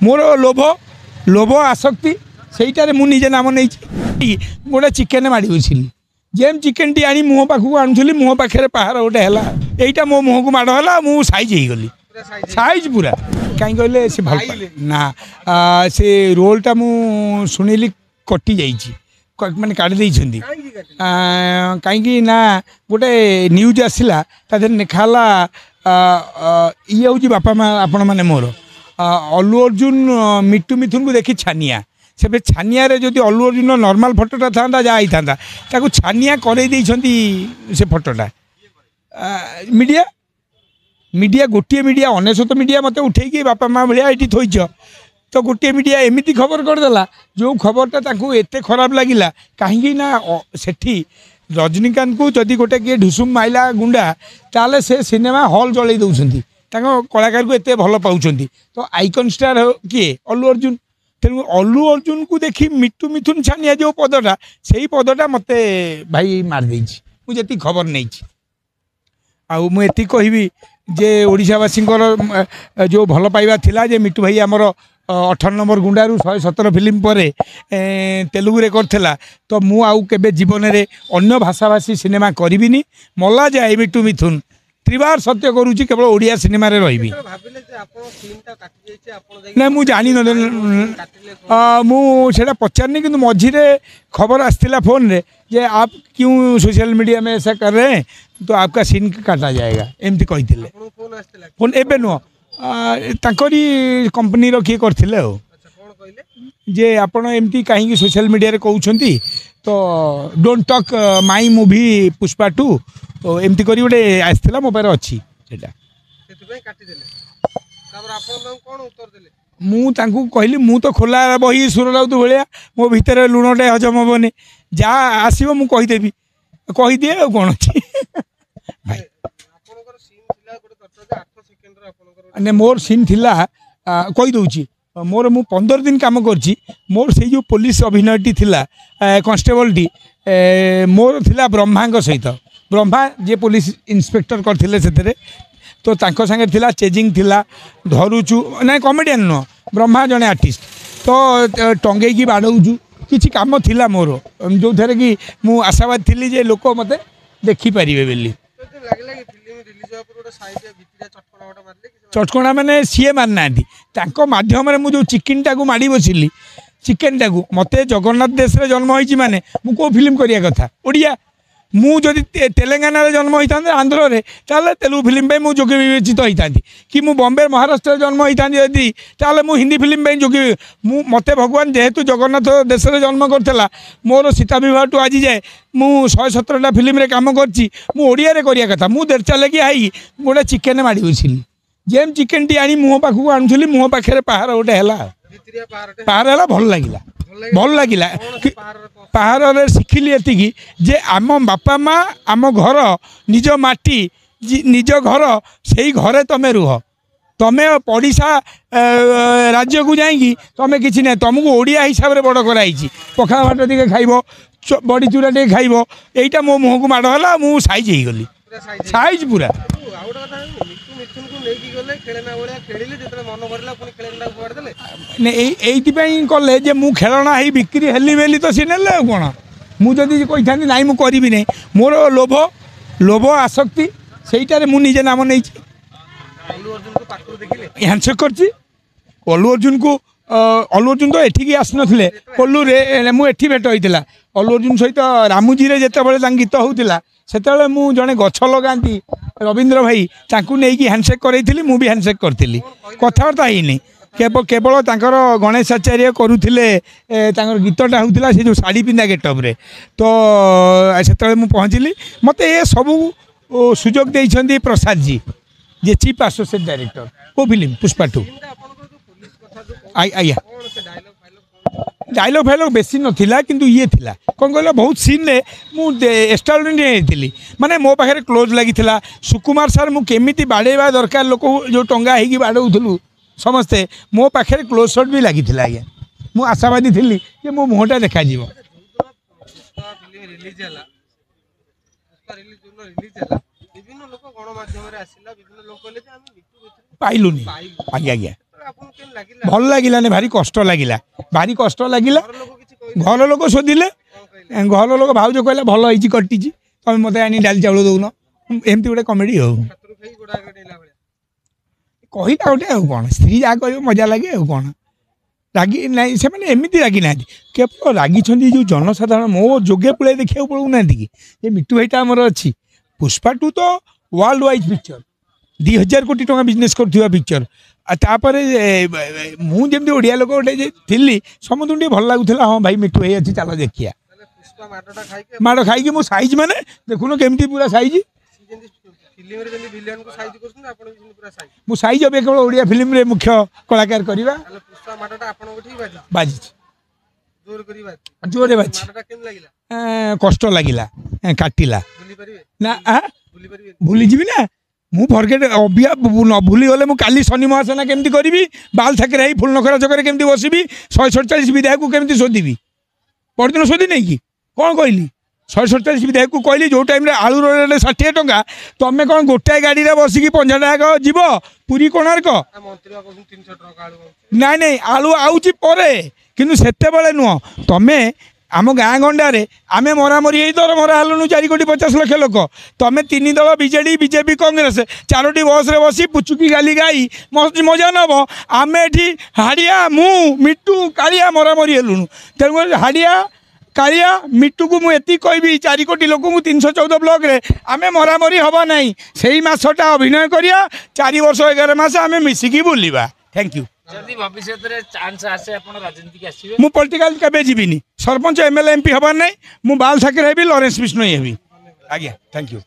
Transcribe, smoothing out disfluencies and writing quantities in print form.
मोर लोभ लोभ आसक्ति से मुझे नाम नहीं गोटे चिकेन माड़ी बसिली जेम चिकेन टी आनी मुह पाखक आणुली मुह पाखे पहाड़ गोटे है यहीटा मो मुह को माड़ है मुझे सैज हो गली साइज पूरा कहीं कहले से भल ना से रोलटा मु शुणिली कटि जा माने काढ़ देइछंदी कहीं ना गोटे न्यूज आसला तादर लिखाला ये हूँ बापा माँ आपण मैंने मोर अल्लू अर्जुन मिट्टू मिथुन को देखी छानिया से छानिया रे जदि अल्लू अर्जुन नॉर्मल फोटोटा था जा था ताकू छानिया करे देइछंदी से फोटोटा मीडिया मीडिया गोटे मीडिया अनेशत मीडिया मत उठे बापा माँ भाया ये थोच तो गोटे मीडिया एमती खबर करदेला जो खबरटा एत खराब लगिला कहीं ना सेठी रजनीकांत को जदि गोटे किए ढुसुम माइला गुंडा ताले से सिनेमा हॉल जलई दौरान कलाकार को एत भल पाँच तो आइकन स्टार किए अल्लू अर्जुन तेणु अल्लू अर्जुन को देखी मिट्टू मिथुन छानिया जो पदटा से पदटा मत भाई मारदे मुझे खबर नहीं आती कहबी जे ओडिशावासी जो भल पाइबा थिला जे मिट्टू भाई आमर 18 नंबर गुंडारू 117 फिल्म पर तेलुगु रे करथिला तो मु आउ केबे जीवन रे अन्य भाषाभाषी सिनेमा करिबिनी मला जाए मिट्टू मिथुन त्रिवार सत्य करूची केवल ओडिया सिनेमा रे रहिबी ना मु जानी न मु सेटा पचारनी किंतु मझिरे खबर आस्तिला फोन रे जे आप क्यों सोशल मीडिया में ऐसा कर रहे हैं तो आपका सीन काटा जाएगा एमती कही फोन एबे नुह ताकरी कंपनी रो किए करथिले हो जे आपण एमती कहीं सोशल मीडिया रे कहउछंती तो don't talk my movie Pushpa 2 एमती करी गोटे आसला मो पारे अच्छी सेटा मु तांकू कहली मु तो खोला बही सुर राउत भाया मो भितर लुणटे हजम हेनी जहाँ आसो मु कहीदेवी कहीदिए आ कौन अच्छी मोर सीन थिला कहीदे मोर मु 15 दिन काम करची मोर से जो पुलिस अभिनयटी थिला कांस्टेबल टी मोर थिला ब्रह्मा सहित ब्रह्मा जे पुलिस इंस्पेक्टर करथिले सेतरे तो तांको संगे थिला चेजिंग थिला धरुचु ना कॉमेडियन नुह ब्रह्मा जने आर्टिस्ट तो टंगे की बाड़ौचु किसी काम थिला मोर जो थे कि मु आशावाद थी जे लोक मते देखी पारिबे बेली चटकणा मैंने सीए मारना माध्यम मुझे चिकेन टाक माड़ी बसिली चिकेन टाक मत जगन्नाथ देश रे जन्म होइछि माने मु को फिल्म करिया कथा ओडिया मु जदि तेलंगाना रे जन्म होता आंध्र रे ताले तेलुगु फिल्म पे मु जोग्य विवेचित होता कि मु बॉम्बे महाराष्ट्र जन्म होता यदि ताले मु हिंदी फिल्म पे जोग्य मु मते भगवान जेहेतु जगन्नाथ देश रे जन्म करथला मोर सीता विवाह टू आज जाए मु 117टा फिल्म रे काम करची मु ओडिया रे करिया कथा मु देर चले कि आई गोटे चिकेन माड़ी बसिली जेम चिकेन टी आनी मुह पाखक आणुली मुह पाखे पहाड़ गोटे है पहाड़ है भल लगिला पहाड़ रे शिखिली एतिकी जे आम बापा माँ आम घर निज माटी निज घर से ही घरे तमे रुह तमे पड़िशा राज्य को जाइकी तमे किसी ना तुमको ओडिया हिसाब से बड़ कराई पखाला भात टे खाइब बड़ी चूड़ा टे खाइब यहीटा मो मुह को माड़ है मुझे सैज हो गली साइज पूरा कले जे मु खेलना ही बिक्री हेली बेली तो सी ने कौन मुझे कही था ना मुझे करी नहीं मोर लोभ लोभ आसक्ति से मुझे नाम नहीं हैंडसेक करची अल्लू अर्जुन को अल्लू अर्जुन तो एठिकी आसनथिले कोल्लू रे मुझे भेट होता अल्लू अर्जुन सहित रामुजी रे जेतेबेले गीत होउतिला सेतेबेले मु जने गछ लगाती रविंद्र भाई तांकू नेकी हैंडसेक करैथिली मु भी हैंडसेक करथिली कथावार्ता हैनी केवल तांकर गणेश आचार्य करुथिले तांकर गीतटा होउतिला से जो साड़ी पिंधा गेटअप रे तो सेतेबेले मु पहुँचली मते ए सब सुजोग देइछंदी प्रसाद जी जे चीफ एसोसिएट डायरेक्टर को फिल्म पुष्पा 2 आया डायलॉग फाइलॉग बेसी नथिला किंतु ये थिला कौन कहल बहुत सीन रे मुझे एक्स्ट्राऑर्डिनरी थी माने मो पाखे क्लोज लगी सुकुमार सार मु केमिति बाड़ेवा दरकार लोक जो टंगा होगी बाड़ौलु समस्ते मो पाखे क्लोज शॉट भी लगी आज्ञा मु आशावादी थी कि मो मुहटा देखा पाइलुनी आज्ञा आज्ञा ଭଲ ଲାଗିଲାନି, ଭାରି କଷ୍ଟ ଲାଗିଲା, ଭାରି କଷ୍ଟ ଲାଗିଲା। ଘର ଲୋକ ଶୋଧିଲେ, ଘର ଲୋକ ଭାଉଜ କହିଲା ଭଲ ହେଇଛି କଟିଛି, ତମେ ମୋତେ ଆଣି ଡାଲି ଚାଉଳ ଦଉନ, ଏମିତି ଗୋଟେ କମେଡି ଆଉ କହିଲା ଗୋଟେ। ଆଉ କ'ଣ, ସ୍ତ୍ରୀ ଯାହା କହିବ ମଜା ଲାଗେ ଆଉ କ'ଣ। ରାଗି ନାହିଁ, ସେମାନେ ଏମିତି ରାଗି ନାହାନ୍ତି, କେବଳ ରାଗିଛନ୍ତି ଯେଉଁ ଜନସାଧାରଣ ମୋ ଯୋଗେ ପୁଳାଇ ଦେଖିବାକୁ ପଳଉନାହାନ୍ତି କି। ଏ ମିଟୁ ଭାଇଟା ଆମର ଅଛି, ପୁଷ୍ପା 2 ତ ୱାର୍ଲଡ ୱାଇଜ୍ ପିକ୍ଚର, 2000 କୋଟି ଟଙ୍କା ବିଜନେସ୍ କରୁଥିବା ପିକ୍ଚର। ଆଉ ତାପରେ ମୁଁ ଯେମିତି ଓଡ଼ିଆ ଲୋକ ଗୋଟେ ଥିଲି, ସମସ୍ତଙ୍କୁ ଟିକେ ଭଲ ଲାଗୁଥିଲା, ହଁ ଭାଇ ମିଟୁ ଭାଇ ଅଛି ଚାଲ ଦେଖିଆ। ମାଡ଼ ଖାଇକି ମୁଁ ସାଇଜ୍ ମାନେ ଦେଖୁନ କେମିତି ପୁରା ସାଇଜ୍। ମୁଁ ସାଇଜ୍ ଏବେ କେବଳ ଓଡ଼ିଆ ଫିଲ୍ମରେ ମୁଖ୍ୟ କଳାକାର କରିବା ବାଜିଛି, ଜୋରରେ ବାଜିଛି, କଷ୍ଟ ଲାଗିଲା, କାଟିଲା ନା। ଭୁଲିଯିବି ନା ମୁଁ, ଫରଗେଟ୍ ଅଭିଆ ନ ଭୁଲିଗଲେ ମୁଁ କାଲି ଶନି ମହାସେନା କେମିତି କରିବି, ବାଲ ଥାକରେ ହେଇ ଫୁଲ ନଖରା ଚକରେ କେମିତି ବସିବି, 147 ବିଧାୟକକୁ କେମିତି ଶୋଧିବି। ପରଦିନ ଶୋଧି ନେଇ କି କ'ଣ କହିଲି, 147 ବିଧାୟକକୁ କହିଲି ଯେଉଁ ଟାଇମ୍ରେ ଆଳୁ ରେଟ୍ 60 ଟଙ୍କା, ତମେ କ'ଣ ଗୋଟାଏ ଗାଡ଼ିରେ ବସିକି 50 ଟଙ୍କା ଯିବ ପୁରୀ କୋଣାର୍କ? ନାଇଁ ନାଇଁ, ଆଳୁ ଆଉଛି ପରେ, କିନ୍ତୁ ସେତେବେଳେ ନୁହଁ। ତମେ ଆମ ଗାଁ ଗଣ୍ଡାରେ ଆମେ ମରାମରି ହେଇ ଦରମରା ହେଲୁଣୁ 4 କୋଟି 50 ଲକ୍ଷ ଲୋକ, ତମେ 3 ଦଳ ବିଜେଡ଼ି ବିଜେପି କଂଗ୍ରେସ 4ଟି ବସ୍ରେ ବସି ପୁଚୁକି ଗାଲି ଗାଇ ମଜା ନେବ। ଆମେ ଏଠି ହାଡ଼ିଆ ମୁଁ ମିଟୁ କାଳିଆ ମରାମରି ହେଲୁଣୁ। ତେଣୁକରି ହାଡ଼ିଆ କାଳିଆ ମିଟୁକୁ ମୁଁ ଏତିକି କହିବି, 4 କୋଟି ଲୋକଙ୍କୁ 314 ବ୍ଲକରେ ଆମେ ମରାମରି ହେବା ନାହିଁ। ସେଇ ମାସଟା ଅଭିନୟ କରିବା, 4 ବର୍ଷ 11 ମାସ ଆମେ ମିଶିକି ବୁଲିବା। Thank you. ମୁଁ ପଲିଟିକାଲ କେବେ ଯିବିନି, ସରପଞ୍ଚ MLA MP ହେବାର ନାହିଁ। ମୁଁ ବାଲ ଥାକରେ ହେବି, ଲରେନ୍ସ ବିଷ୍ଣୋଇ ହେବି। ଆଜ୍ଞା, ଥ୍ୟାଙ୍କ ୟୁ।